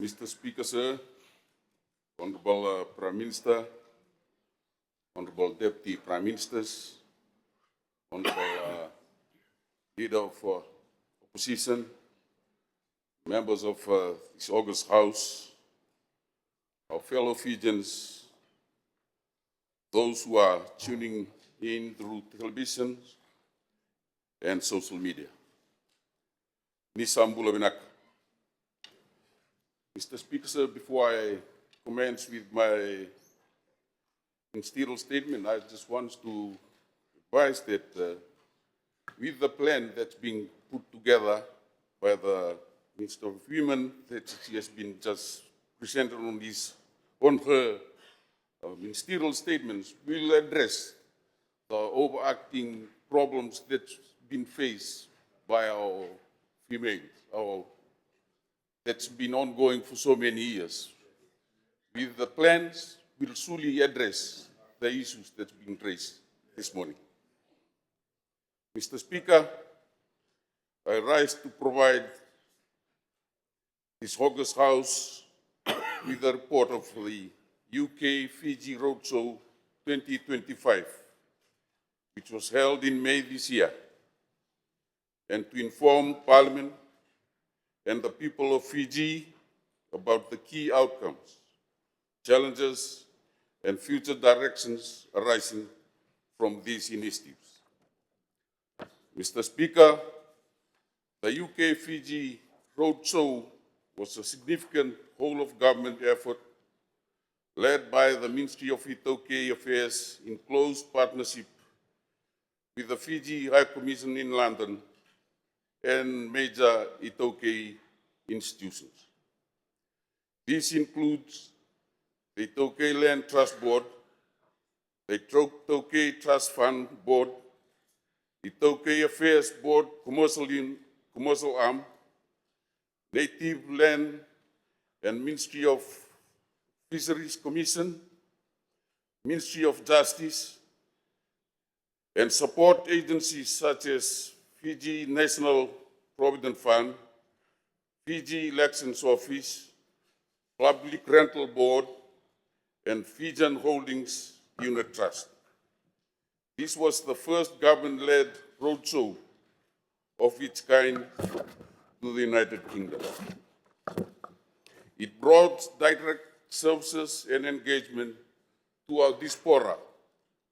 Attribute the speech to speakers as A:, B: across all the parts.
A: Mr. Speaker, sir, Honorable Prime Minister, Honorable Deputy Prime Ministers, Honorable Leader of Opposition, members of this August House, our fellow Fijians, those who are tuning in through television and social media. Nisambula Vinaka. Mr. Speaker, sir, before I commence with my ministerial statement, I just want to advise that with the plan that's being put together by the Minister of Women, that she has been just presented on her ministerial statements, will address the overarching problems that's been faced by our females, that's been ongoing for so many years. With the plans, we'll solely address the issues that's been raised this morning. Mr. Speaker, I rise to provide this August House with a report of the UK-Fiji Roadshow 2025, which was held in May this year, and to inform Parliament and the people of Fiji about the key outcomes, challenges, and future directions arising from these initiatives. Mr. Speaker, the UK-Fiji Roadshow was a significant whole-of-government effort led by the Ministry of Taukei Affairs in close partnership with the Fiji High Commission in London and major Taukei institutions. This includes the Taukei Land Trust Board, the Taukei Trust Fund Board, the Taukei Affairs Board Commercial Arm, Native Land and Ministry of Fisheries Commission, Ministry of Justice, and support agencies such as Fiji National Provident Fund, Fiji Elections Office, Public Rental Board, and Fijian Holdings Unit Trust. This was the first government-led roadshow of its kind to the United Kingdom. It brought direct services and engagement to our diaspora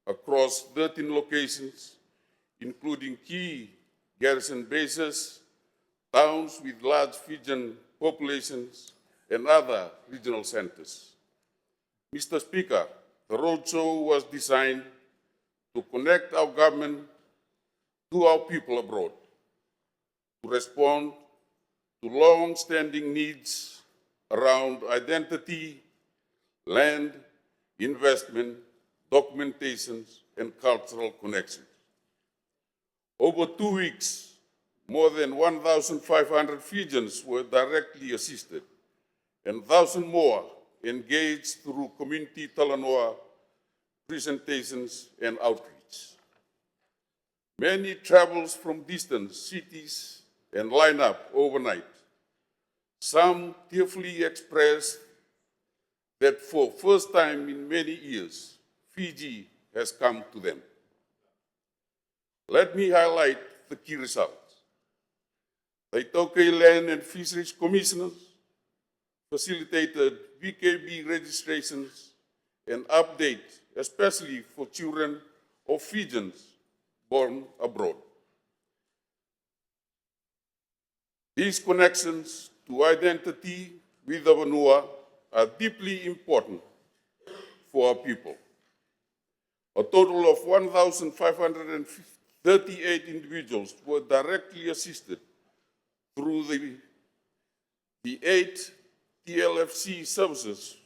A: across 13 locations, including key garrison bases, towns with large Fijian populations, and other regional centers. Mr. Speaker, the roadshow was designed to connect our government to our people abroad, to respond to long-standing needs around identity, land, investment, documentations, and cultural connections. Over 2 weeks, more than 1,500 Fijians were directly assisted, and 1,000 more engaged through community talanoa presentations and outreach. Many travels from distant cities and line up overnight. Some tearfully expressed that for the first time in many years, Fiji has come to them. Let me highlight the key results. The Taukei Land and Fisheries Commissioners facilitated VKB registrations and update, especially for children of Fijians born abroad. These connections to identity with the Vanua are deeply important for our people. A total of 1,538 individuals were directly assisted through the 8 TLFC services,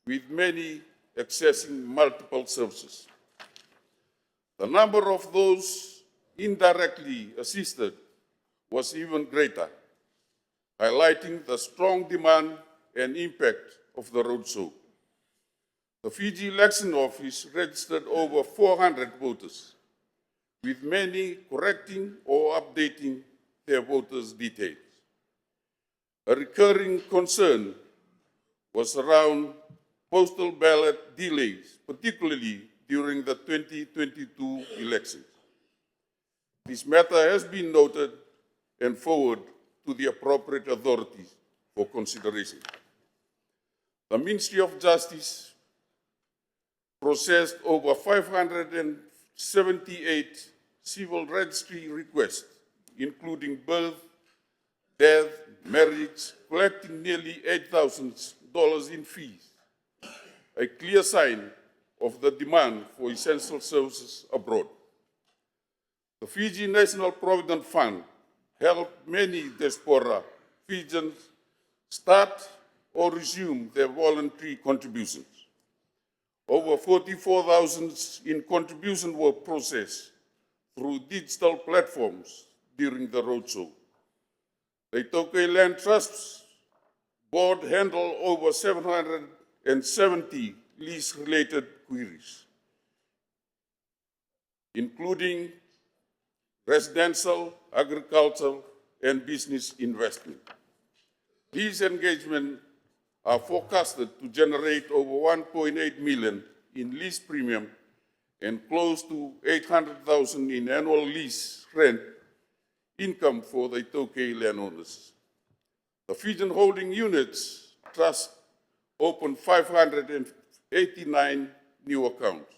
A: with many accessing multiple services. The number of those indirectly assisted was even greater, highlighting the strong demand and impact of the roadshow. The Fiji Election Office registered over 400 voters, with many correcting or updating their voters' details. A recurring concern was around postal ballot delays, particularly during the 2022 elections. This matter has been noted and forwarded to the appropriate authorities for consideration. The Ministry of Justice processed over 578 civil registry requests, including birth, death, marriage, collecting nearly $8,000 in fees, a clear sign of the demand for essential services abroad. The Fiji National Provident Fund helped many diaspora Fijians start or resume their voluntary contributions. Over 44,000 in contributions were processed through digital platforms during the roadshow. The Taukei Land Trust Board handled over 770 lease-related queries, including residential, agricultural, and business investment. These engagements are forecasted to generate over 1.8 million in lease premium and close to 800,000 in annual lease rent income for the Taukei landowners. The Fijian Holding Units Trust opened 589 new accounts,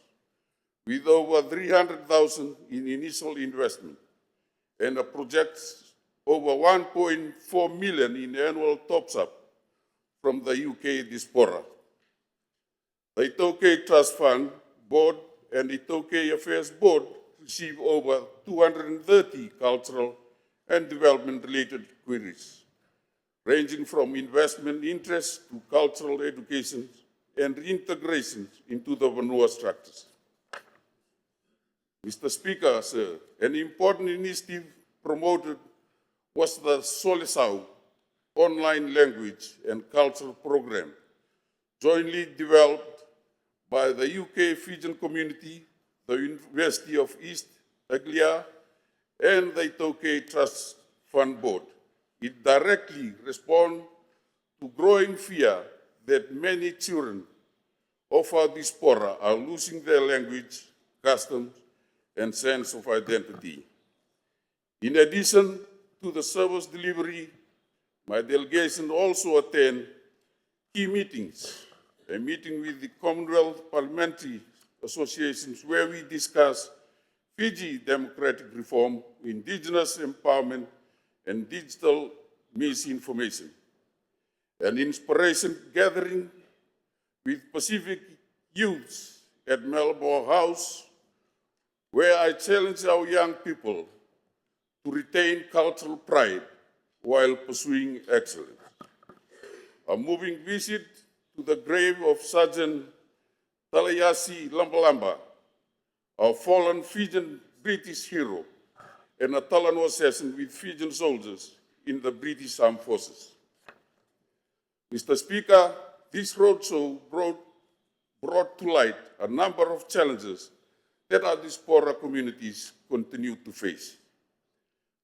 A: with over 300,000 in initial investment and a projects over 1.4 million in annual tops-up from the UK diaspora. The Taukei Trust Fund Board and the Taukei Affairs Board received over 230 cultural and development-related queries, ranging from investment interest to cultural education and reintegration into the Vanua structures. Mr. Speaker, sir, an important initiative promoted was the Solisau online language and cultural program, jointly developed by the UK Fijian community, the University of East Anglia, and the Taukei Trust Fund Board. It directly responds to growing fear that many children of our diaspora are losing their language, customs, and sense of identity. In addition to the service delivery, my delegation also attend key meetings, a meeting with the Commonwealth Parliamentary Associations where we discuss Fiji democratic reform, indigenous empowerment, and digital misinformation. An inspiration gathering with Pacific youths at Melbourne House, where I challenge our young people to retain cultural pride while pursuing excellence. A moving visit to the grave of Sergeant Talayasi Lambalamba, our fallen Fijian British hero, and a Talanoa session with Fijian soldiers in the British Armed Forces. Mr. Speaker, this roadshow brought to light a number of challenges that our diaspora communities continue to face.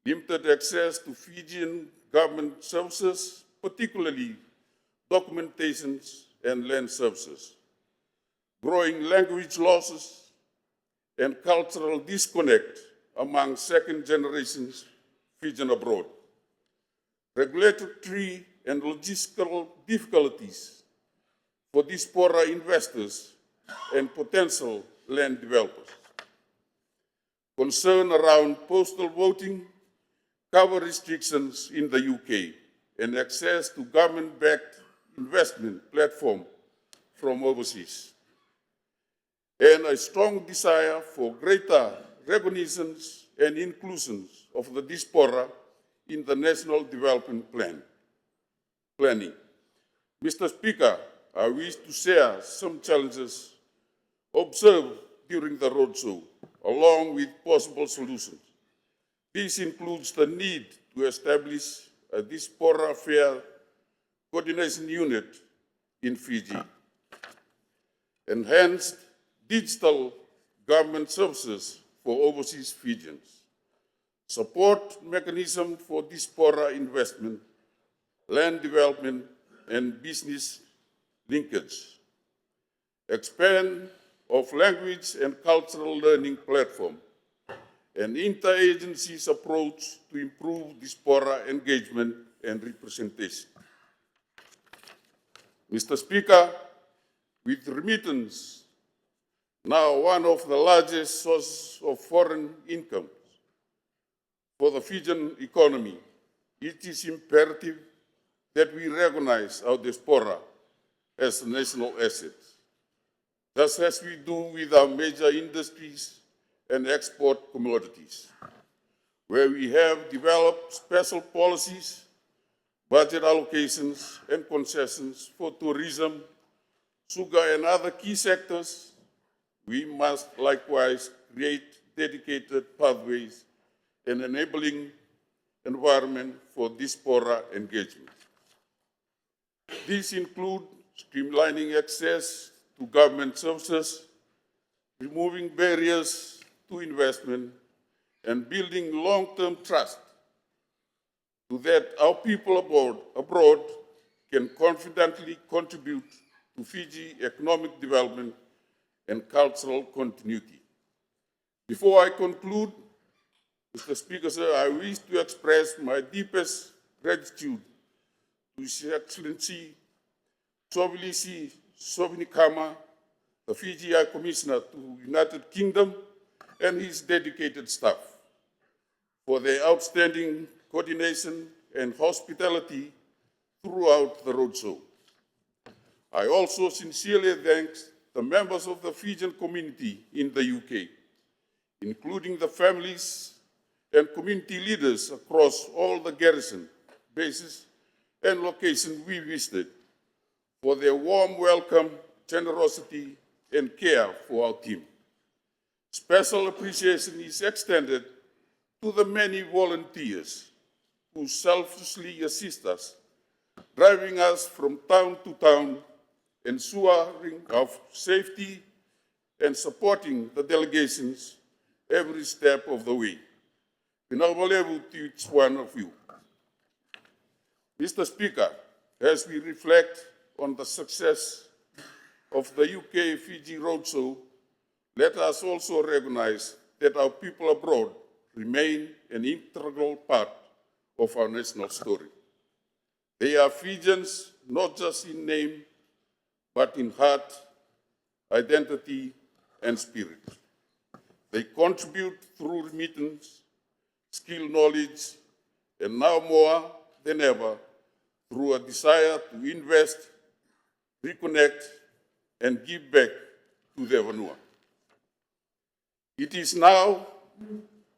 A: Limited access to Fijian government services, particularly documentations and land services, growing language losses, and cultural disconnect among second-generation Fijian abroad, regulatory and logistical difficulties for diaspora investors and potential land developers, concern around postal voting, cover restrictions in the UK, and access to government-backed investment platform from overseas, and a strong desire for greater recognition and inclusion of the diaspora in the National Development Planning. Mr. Speaker, I wish to share some challenges observed during the roadshow, along with possible solutions. This includes the need to establish a diaspora affair coordination unit in Fiji, enhanced digital government services for overseas Fijians, support mechanism for diaspora investment, land development, and business linkage, expand of language and cultural learning platform, an interagency's approach to improve diaspora engagement and representation. Mr. Speaker, with remittance now one of the largest sources of foreign income for the Fijian economy, it is imperative that we recognize our diaspora as a national asset, just as we do with our major industries and export commodities, where we have developed special policies, budget allocations, and concessions for tourism, sugar, and other key sectors. We must likewise create dedicated pathways and enabling environment for diaspora engagement. These include streamlining access to government services, removing barriers to investment, and building long-term trust so that our people abroad can confidently contribute to Fiji economic development and cultural continuity. Before I conclude, Mr. Speaker, sir, I wish to express my deepest gratitude to His Excellency Sovilisi Sovinikama, the Fiji High Commissioner to the United Kingdom, and his dedicated staff for their outstanding coordination and hospitality throughout the roadshow. I also sincerely thank the members of the Fijian community in the UK, including the families and community leaders across all the garrison bases and locations we visited, for their warm welcome, generosity, and care for our team. Special appreciation is extended to the many volunteers who selflessly assist us, driving us from town to town, ensuring our safety, and supporting the delegations every step of the way. Honorable to each one of you. Mr. Speaker, as we reflect on the success of the UK-Fiji Roadshow, let us also recognize that our people abroad remain an integral part of our national story. They are Fijians, not just in name, but in heart, identity, and spirit. They contribute through remittance, skill, knowledge, and now more than ever, through a desire to invest, reconnect, and give back to their Vanua. It is now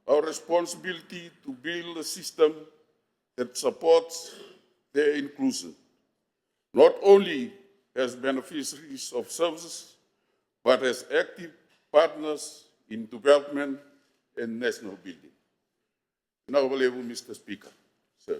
A: our responsibility to build a system that supports their inclusion, not only as beneficiaries of services, but as active partners in development and national building. Honorable Mr. Speaker, sir.